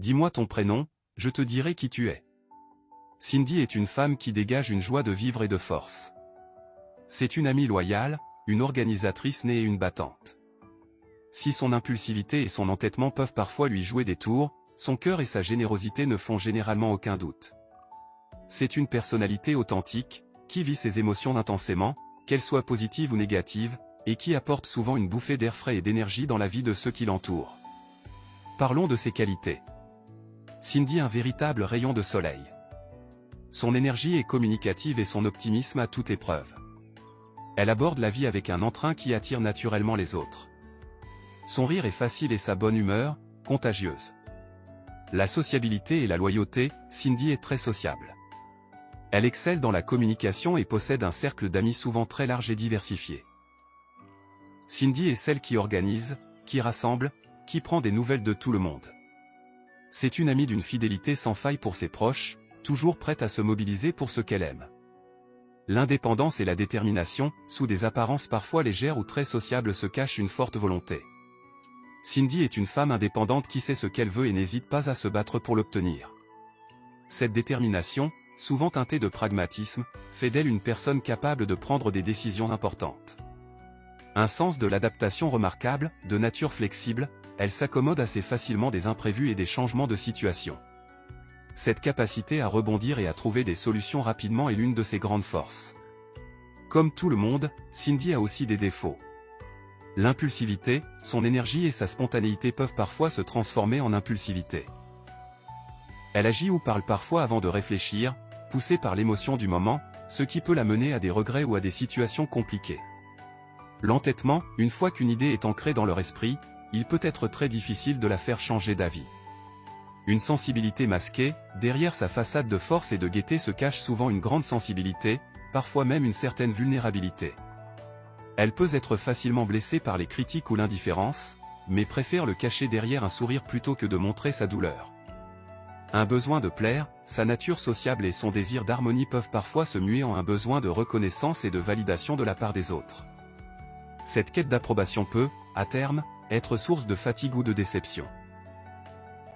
dis-moi ton prénom, je te dirai qui tu es. Cindy est une femme qui dégage une joie de vivre et de force. C'est une amie loyale, une organisatrice née et une battante. Si son impulsivité et son entêtement peuvent parfois lui jouer des tours, son cœur et sa générosité ne font généralement aucun doute. C'est une personnalité authentique, qui vit ses émotions intensément, qu'elles soient positives ou négatives, et qui apporte souvent une bouffée d'air frais et d'énergie dans la vie de ceux qui l'entourent. Parlons de ses qualités. Cindy un véritable rayon de soleil. Son énergie est communicative et son optimisme à toute épreuve. Elle aborde la vie avec un entrain qui attire naturellement les autres. Son rire est facile et sa bonne humeur, contagieuse. La sociabilité et la loyauté, Cindy est très sociable. Elle excelle dans la communication et possède un cercle d'amis souvent très large et diversifié. Cindy est celle qui organise, qui rassemble, qui prend des nouvelles de tout le monde. C'est une amie d'une fidélité sans faille pour ses proches, toujours prête à se mobiliser pour ce qu'elle aime. L'indépendance et la détermination, sous des apparences parfois légères ou très sociables se cachent une forte volonté. Cindy est une femme indépendante qui sait ce qu'elle veut et n'hésite pas à se battre pour l'obtenir. Cette détermination, souvent teintée de pragmatisme, fait d'elle une personne capable de prendre des décisions importantes. Un sens de l'adaptation remarquable, de nature flexible, elle s'accommode assez facilement des imprévus et des changements de situation. Cette capacité à rebondir et à trouver des solutions rapidement est l'une de ses grandes forces. Comme tout le monde, Cindy a aussi des défauts. L'impulsivité, son énergie et sa spontanéité peuvent parfois se transformer en impulsivité. Elle agit ou parle parfois avant de réfléchir, poussée par l'émotion du moment, ce qui peut la mener à des regrets ou à des situations compliquées. L'entêtement, une fois qu'une idée est ancrée dans leur esprit, il peut être très difficile de la faire changer d'avis. Une sensibilité masquée, derrière sa façade de force et de gaieté se cache souvent une grande sensibilité, parfois même une certaine vulnérabilité. Elle peut être facilement blessée par les critiques ou l'indifférence, mais préfère le cacher derrière un sourire plutôt que de montrer sa douleur. Un besoin de plaire, sa nature sociable et son désir d'harmonie peuvent parfois se muer en un besoin de reconnaissance et de validation de la part des autres. Cette quête d'approbation peut, à terme, être source de fatigue ou de déception.